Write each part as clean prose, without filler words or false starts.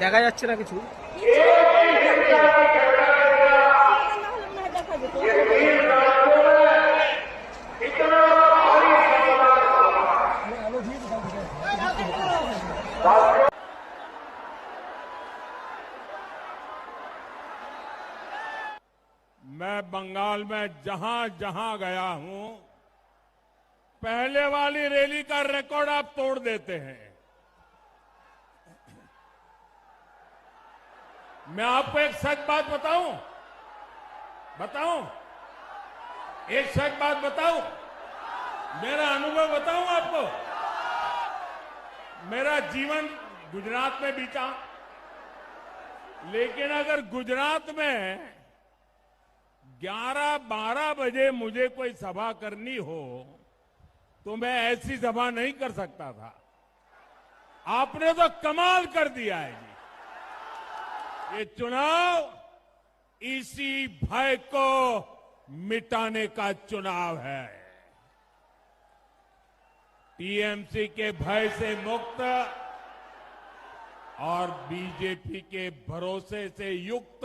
দেখা যাচ্ছে না কিছু। मैं बंगाल में जहां जहां गया हूं, पहले वाली रैली का रिकॉर्ड आप तोड़ देते हैं। मैं आपको एक सच बात बताऊं, एक सच बात बताऊं, मेरा अनुभव बताऊं आपको। मेरा जीवन गुजरात में बीता, लेकिन अगर गुजरात में 11-12 बजे मुझे कोई सभा करनी हो तो मैं ऐसी सभा नहीं कर सकता था। आपने तो कमाल कर दिया है जी। ये चुनाव इसी भय को मिटाने का चुनाव है। टीएमसी के भय से मुक्त और बीजेपी के भरोसे से युक्त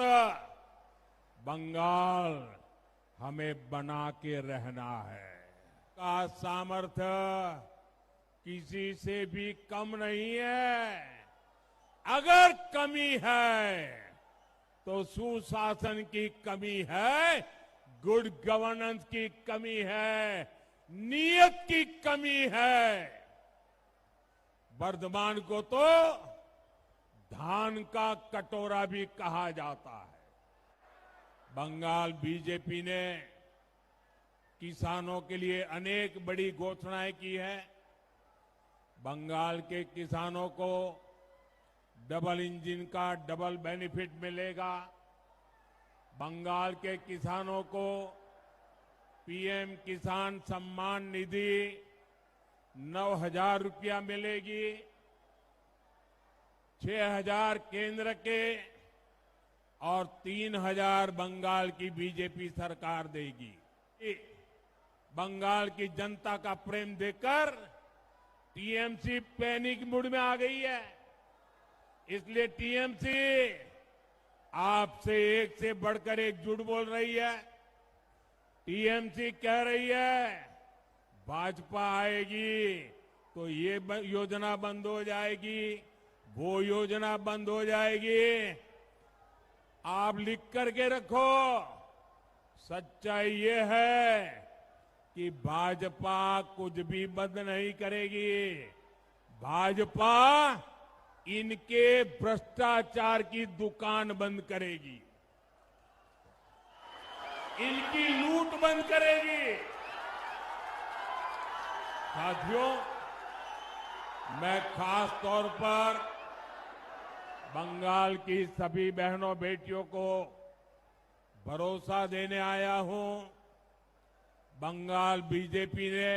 बंगाल हमें बना के रहना है। का सामर्थ्य किसी से भी कम नहीं है। अगर कमी है तो सुशासन की कमी है, गुड गवर्नेंस की कमी है, नीयत की कमी है। वर्धमान को तो धान का कटोरा भी कहा जाता है। बंगाल बीजेपी ने किसानों के लिए अनेक बड़ी घोषणाएं की है। बंगाल के किसानों को डबल इंजन का डबल बेनिफिट मिलेगा। बंगाल के किसानों को पीएम किसान सम्मान निधि 9,000 रुपया मिलेगी। 6,000 केंद्र के और 3,000 बंगाल की बीजेपी सरकार देगी। बंगाल की जनता का प्रेम देखकर टीएमसी पैनिक मूड में आ गई है। इसलिए टीएमसी आपसे एक से बढ़कर एक झूठ बोल रही है। टीएमसी कह रही है भाजपा आएगी तो ये योजना बंद हो जाएगी, वो योजना बंद हो जाएगी। आप लिख करके रखो, सच्चाई ये है कि भाजपा कुछ भी बंद नहीं करेगी। भाजपा इनके भ्रष्टाचार की दुकान बंद करेगी, इनकी लूट बंद करेगी। साथियों, मैं खास तौर पर बंगाल की सभी बहनों बेटियों को भरोसा देने आया हूं। बंगाल बीजेपी ने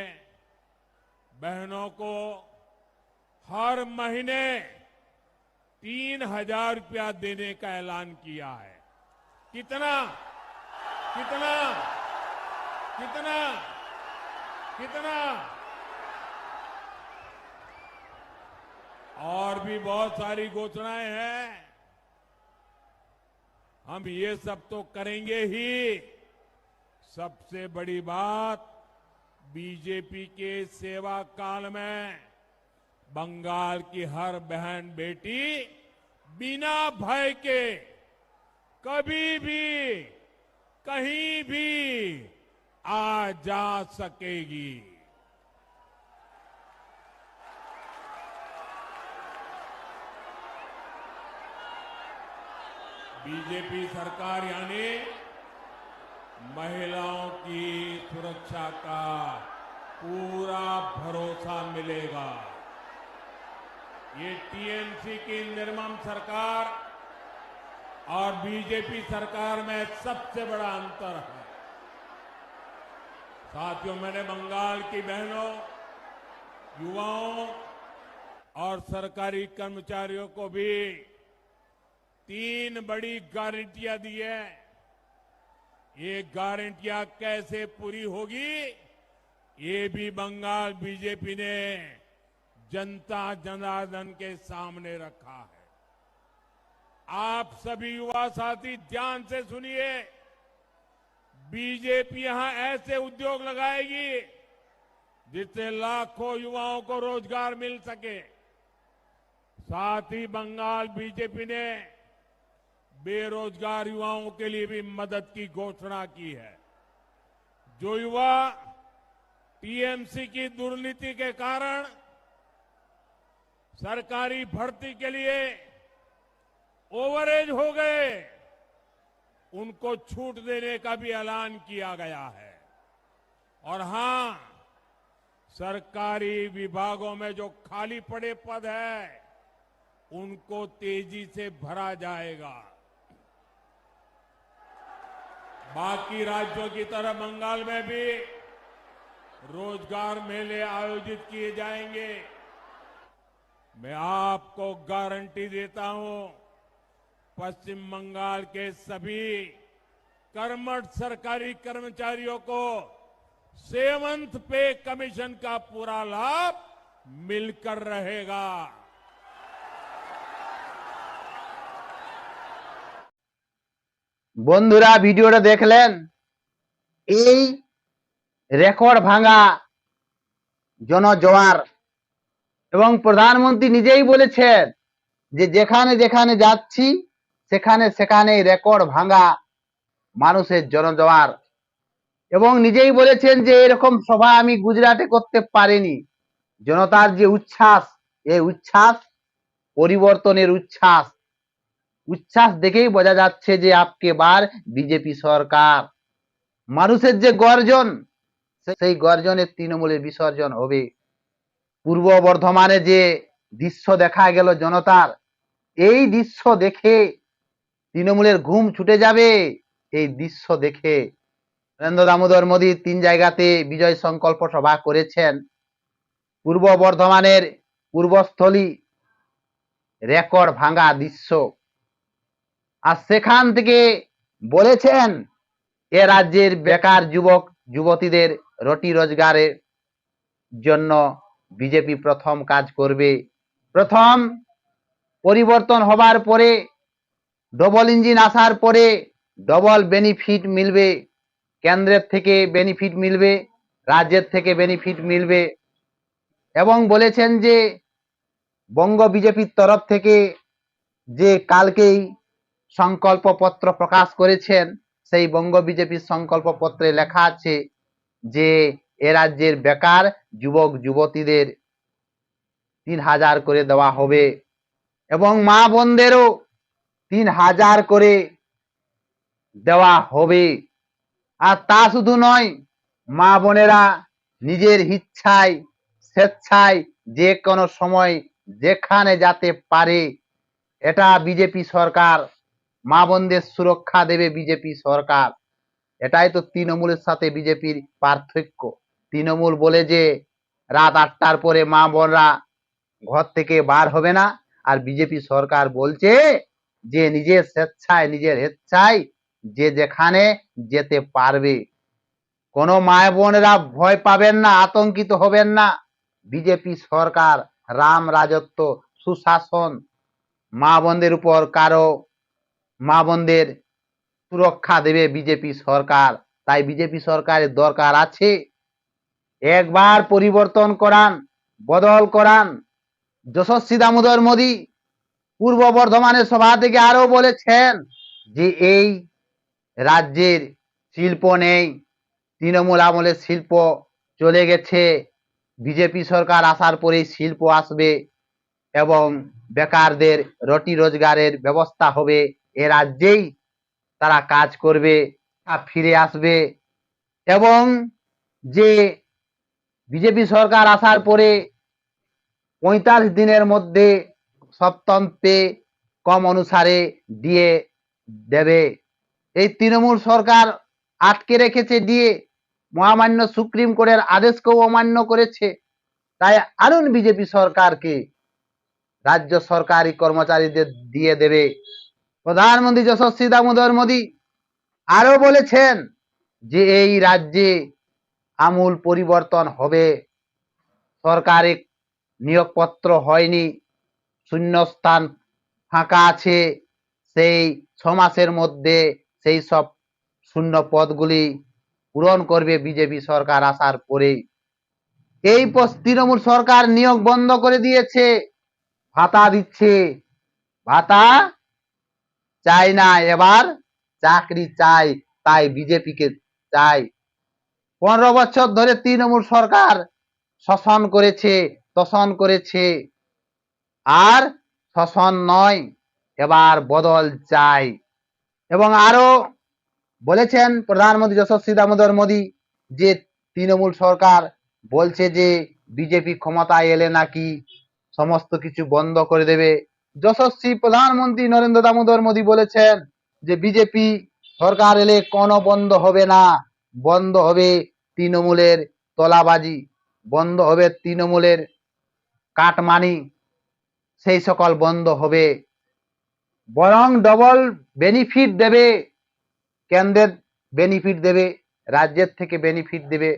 बहनों को हर महीने 3,000 रुपया देने का ऐलान किया है। कितना कितना कितना कितना और भी बहुत सारी घोषणाएं हैं। हम ये सब तो करेंगे ही। सबसे बड़ी बात, बीजेपी के सेवा काल में बंगाल की हर बहन बेटी बिना भय के कभी भी कहीं भी आ जा सकेगी। बीजेपी सरकार यानी महिलाओं की सुरक्षा का पूरा भरोसा मिलेगा। ये टीएमसी की निर्मम सरकार और बीजेपी सरकार में सबसे बड़ा अंतर है। साथियों, मैंने बंगाल की बहनों, युवाओं और सरकारी कर्मचारियों को भी 3 बड़ी गारंटियां दी है। ये गारंटियां कैसे पूरी होगी, ये भी बंगाल बीजेपी ने जनता जनार्दन के सामने रखा है। आप सभी युवा साथी ध्यान से सुनिए। बीजेपी यहां ऐसे उद्योग लगाएगी जिससे लाखों युवाओं को रोजगार मिल सके। साथ ही बंगाल बीजेपी ने बेरोजगार युवाओं के लिए भी मदद की घोषणा की है। जो युवा टीएमसी की दुर्नीति के कारण सरकारी भर्ती के लिए ओवरेज हो गए, उनको छूट देने का भी ऐलान किया गया है। और हां, सरकारी विभागों में जो खाली पड़े पद है उनको तेजी से भरा जाएगा। बाकी राज्यों की तरह बंगाल में भी रोजगार मेले आयोजित किए जाएंगे। मैं आपको गारंटी देता हूं, पश्चिम बंगाल के सभी कर्मठ सरकारी कर्मचारियों को 7th पे कमीशन का पूरा लाभ मिलकर रहेगा। বন্ধুরা ভিডিওটা দেখলেন, এই রেকর্ড ভাঙা জনজোয়ার এবং প্রধানমন্ত্রী নিজেই বলেছেন যে যেখানে যেখানে যাচ্ছি সেখানে সেখানে রেকর্ড ভাঙা মানুষের জনজোয়ার, এবং নিজেই বলেছেন যে এরকম সভা আমি গুজরাটে করতে পারিনি। জনতার যে উচ্ছ্বাস, এই উচ্ছ্বাস পরিবর্তনের উচ্ছ্বাস, উচ্ছ্বাস দেখেই বোঝা যাচ্ছে যে আপকে বার বিজেপি সরকার। মানুষের যে গর্জন, সেই গর্জনের তৃণমূলের বিসর্জন হবে। পূর্ব বর্ধমানে যে দৃশ্য দেখা গেল জনতার, এই দৃশ্য দেখে তৃণমূলের ঘুম ছুটে যাবে। এই দৃশ্য দেখে নরেন্দ্র দামোদর মোদী 3 জায়গাতে বিজয় সংকল্প সভা করেছেন। পূর্ব বর্ধমানের পূর্বস্থলী রেকর্ড ভাঙা দৃশ্য, আর সেখান থেকে বলেছেন এ রাজ্যের বেকার যুবক যুবতীদের রুটি রোজগারের জন্য বিজেপি প্রথম কাজ করবে। প্রথম পরিবর্তন হবার পরে, ডবল ইঞ্জিন আসার পরে ডবল বেনিফিট মিলবে। কেন্দ্রের থেকে বেনিফিট মিলবে, রাজ্যের থেকে বেনিফিট মিলবে। এবং বলেছেন যে বঙ্গ বিজেপির তরফ থেকে যে কালকেই সংকল্প পত্র প্রকাশ করেছেন, সেই বঙ্গ বিজেপির সংকল্প পত্রে লেখা আছে যে এ রাজ্যের বেকার যুবক যুবতীদের 3000 করে দেওয়া হবে এবং মা বোনদেরও 3000 করে দেওয়া হবে। আর তা শুধু নয়, মা বোনেরা নিজের ইচ্ছায় স্বেচ্ছায় যে কোনো সময় যেখানে যেতে পারে। এটা বিজেপি সরকার, মা বোনদের সুরক্ষা দেবে বিজেপি সরকার। এটাই তো তৃণমূলের সাথে বিজেপির পার্থক্য। তৃণমূল বলে যে রাত 8টার পরে মা বোনরা ঘর থেকে বার হবে না, আর বিজেপি সরকার বলছে যে নিজের স্বেচ্ছায় নিজের ইচ্ছায় যে যেখানে যেতে পারবে। কোনো মা বোনেরা ভয় পাবেন না, আতঙ্কিত হবেন না। বিজেপি সরকার রাম রাজত্ব, সুশাসন, মা বোনদের উপর কারো মা বোনদের সুরক্ষা দেবে বিজেপি সরকার। তাই বিজেপি সরকারের দরকার আছে একবার পরিবর্তন করান, বদল করান। যশস্বী দামোদর মোদী পূর্ব বর্ধমানের সভা থেকে আরো বলেছেন যে এই রাজ্যের শিল্প নেই, তৃণমূল আমলের শিল্প চলে গেছে, বিজেপি সরকার আসার পরেই শিল্প আসবে এবং বেকারদের রুটি রোজগারের ব্যবস্থা হবে। এ রাজ্যেই তারা কাজ করবে, ফিরে আসবে। এবং যে বিজেপি সরকার আসার পরে 45 দিনের মধ্যে সপ্তম পে কম অনুসারে দিয়ে দেবে। এই তৃণমূল সরকার আটকে রেখেছে দিয়ে, মহামান্য সুপ্রিম কোর্টের আদেশকেও অমান্য করেছে। তাই আনুন বিজেপি সরকারকে, রাজ্য সরকারি কর্মচারীদের দিয়ে দেবে। প্রধানমন্ত্রী যশস্বী দামোদর মোদী আরো বলেছেন যে এই রাজ্যে আমূল পরিবর্তন হবে। সরকারি নিয়োগপত্র হয়নি, শূন্যস্থান ফাঁকা আছে, সেই 6 মাসের মধ্যে সেই সব শূন্য পদগুলি পূরণ করবে বিজেপি সরকার আসার পরে। এই তৃণমূল সরকার নিয়োগ বন্ধ করে দিয়েছে, ভাতা দিচ্ছে, ভাতা চাই না, এবার চাকরি চাই, তাই বিজেপিকে চাই। 15 বছর ধরে তৃণমূল সরকার শোষণ করেছে, তোষণ করেছে, আর শোষণ নয়, এবার বদল চাই। এবং আরো বলেছেন প্রধানমন্ত্রী যশস্বী দামোদর মোদী যে তৃণমূল সরকার বলছে যে বিজেপি ক্ষমতায় এলে নাকি সমস্ত কিছু বন্ধ করে দেবে। যশস্বী প্রধানমন্ত্রী নরেন্দ্র দামোদর মোদী বলেছেন যে বিজেপি সরকার এলে কোনো বন্ধ হবে না, বন্ধ হবে তৃণমূলের তোলাবাজি, বন্ধ হবে তৃণমূলের কাটমানি, সেই সকল বন্ধ হবে, বরং ডবল বেনিফিট দেবে, কেন্দ্রের বেনিফিট দেবে, রাজ্যের থেকে বেনিফিট দেবে।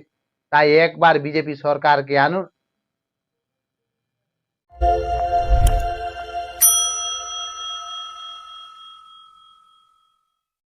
তাই একবার বিজেপি সরকারকে আনুন,